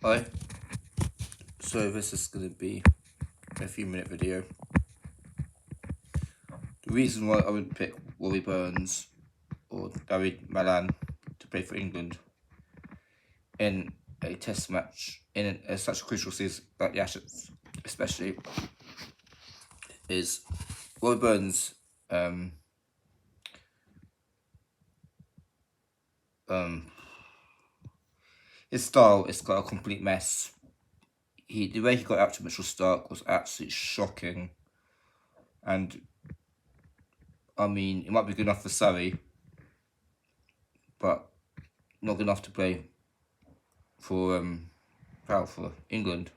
Hi, so this is going to be a few minute video. The reason why I wouldn't pick Robbie Burns or David Malan to play for England in a test match in such a crucial season like the Ashes, especially, is Robbie Burns. His style is got a complete mess. The way he got out to Mitchell Stark was absolutely shocking, and I mean, it might be good enough for Surrey, but not good enough to play for for England.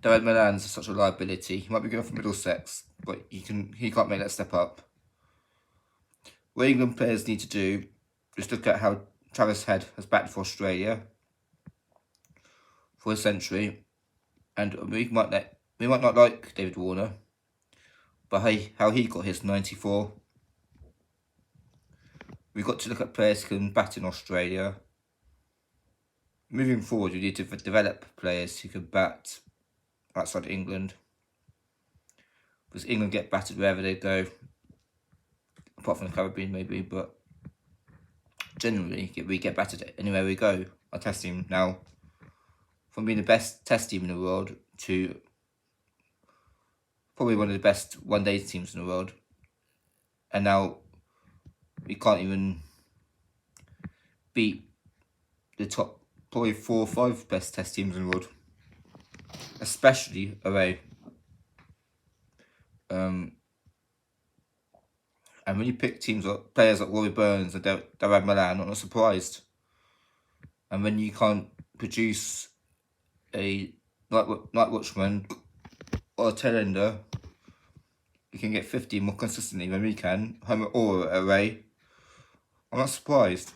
David Milan's such a liability. He might be good for Middlesex, but he can't make that step up. What England players need to do is look at how Travis Head has batted for Australia for a century, and we might not like David Warner, but how he got his 94. We've got to look at players who can bat in Australia. Moving forward, we need to develop players who can bat outside England, because England get battered wherever they go, apart from the Caribbean maybe, but generally we get battered anywhere we go. Our test team now, from being the best test team in the world to probably one of the best one-day teams in the world, and now we can't even beat the top probably 4 or 5 best test teams in the world, especially away. And when you pick players like Robbie Burns and David Malan, I'm not surprised. And when you can't produce a night watchman or a tail ender, you can get 50 more consistently than we can, home or away. I'm not surprised.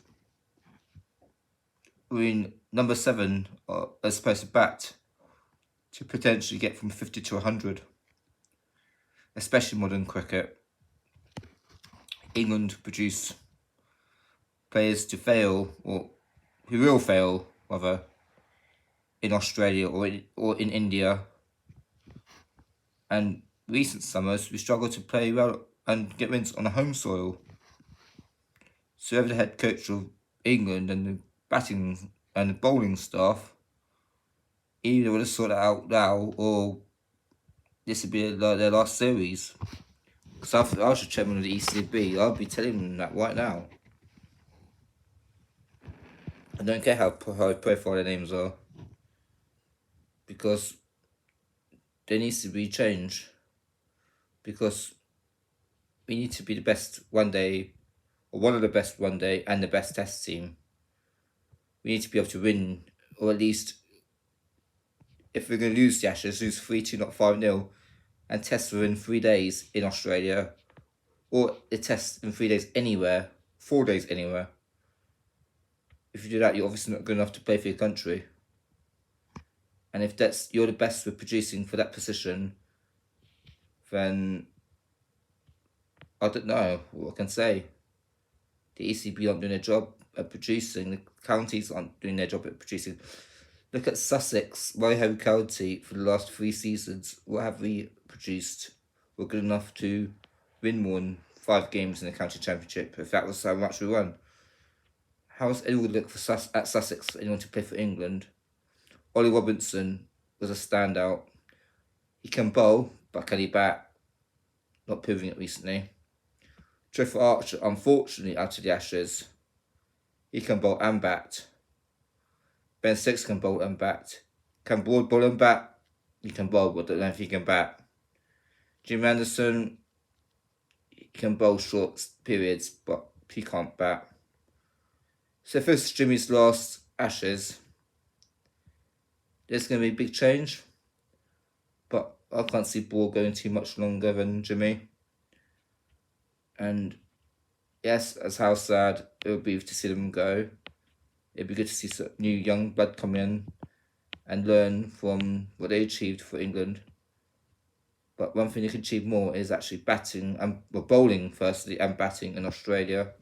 I mean, number 7 are supposed to bat to potentially get from 50 to 100, especially modern cricket. England produce players to fail, or who will fail, rather, in Australia or in India. And recent summers, we struggle to play well and get wins on a home soil. So whoever the head coach of England and the batting and the bowling staff, either would have sorted it out now, or this would be their last series. Because I was the chairman of the ECB, I'll be telling them that right now. I don't care how high profile their names are, because there needs to be change. Because we need to be the best one day, or one of the best one day, and the best test team. We need to be able to win, or at least, if we're going to lose the Ashes, lose 3-2, not 5-0, and test within 3 days in Australia, or the test in 3 days anywhere, 4 days anywhere. If you do that, you're obviously not good enough to play for your country. And if you're the best with producing for that position, then I don't know what I can say. The ECB aren't doing their job at producing. The counties aren't doing their job at producing. Look at Sussex, my home county, for the last 3 seasons. What have we produced? We're good enough to win more than 5 games in the county championship, if that was how much we won. How else anyone would look at Sussex for anyone to play for England? Ollie Robinson was a standout. He can bowl, but can he bat? Not proving it recently. Trevor Archer, unfortunately, out of the Ashes. He can bowl and bat. Ben Six can bowl and bat. Can Broad bowl and bat? He can bowl, but I don't know if he can bat. Jim Anderson, he can bowl short periods, but he can't bat. So if this is Jimmy's last Ashes, there's going to be a big change. But I can't see Ball going too much longer than Jimmy. And yes, as how sad it would be to see them go. It'd be good to see some new young blood come in and learn from what they achieved for England. But one thing they can achieve more is actually batting and bowling firstly, and batting in Australia.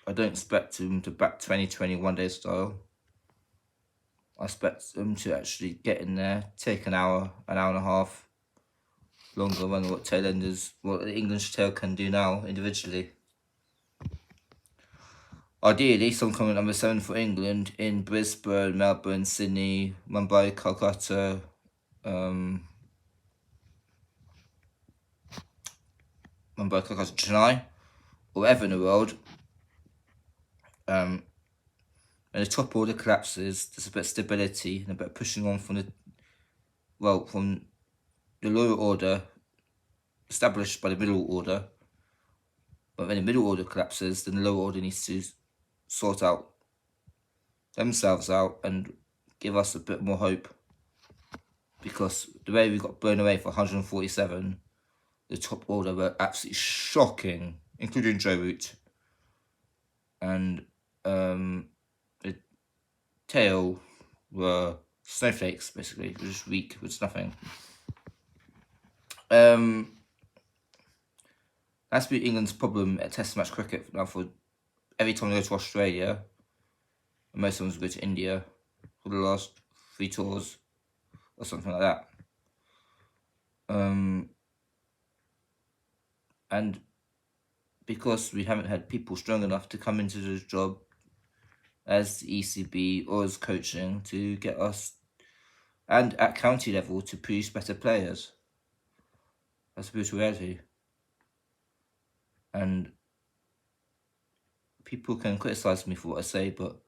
I don't expect him to bat 2020 one-day style. I expect him to actually get in there, take an hour and a half longer than what the English tail can do now individually. Ideally, some coming number 7 for England in Brisbane, Melbourne, Sydney, Mumbai, Kolkata, Chennai, or wherever in the world. And the top order collapses, there's a bit of stability and a bit of pushing on from the lower order established by the middle order. But when the middle order collapses, then the lower order needs to sort out themselves out and give us a bit more hope. Because the way we got blown away for 147, the top order were absolutely shocking, including Joe Root. And the tail were snowflakes, basically. It was just weak, it was nothing. That's been England's problem at Test match cricket now. For every time they go to Australia, and most of them go to India for the last 3 tours or something like that. And because we haven't had people strong enough to come into this job as the ECB or as coaching to get us, and at county level, to produce better players. That's a brutal reality. And people can criticise me for what I say, but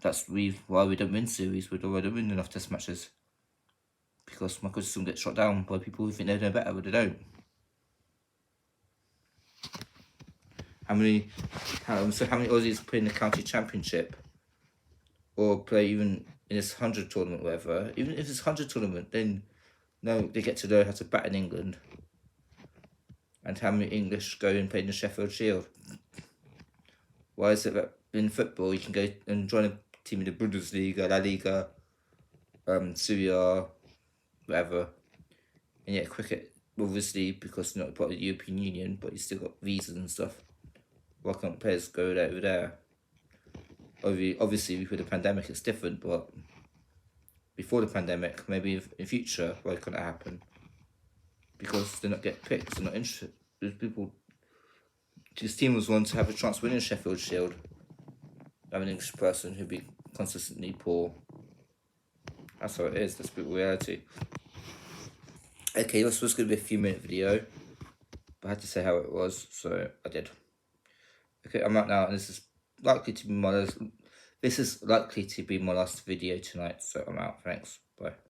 that's why we don't win series. We don't win enough Test matches. Because my system gets shot down by people who think they know better, but they don't. How many Aussies play in the county championship, or play even in this 100 tournament, whatever? Even if it's 100 tournament, then they get to learn how to bat in England. And how many English go and play in the Sheffield Shield? Why is it that in football you can go and join a team in the Bundesliga, La Liga, Serie A, whatever, and yet cricket, obviously, because you're not part of the European Union, but you still got visas and stuff. Why can't players go over there? Obviously, with the pandemic, it's different, but before the pandemic, maybe in future, why can't it happen? Because they're not getting picked, they're not interested. There's people. This team was one to have a chance of winning Sheffield Shield. Have an English person who'd be consistently poor. That's how it is. That's brutal reality. Okay, this was going to be a few-minute video, but I had to say how it was, so I did. Okay, I'm out now, and this is likely to be my last video tonight, so I'm out. Thanks. Bye.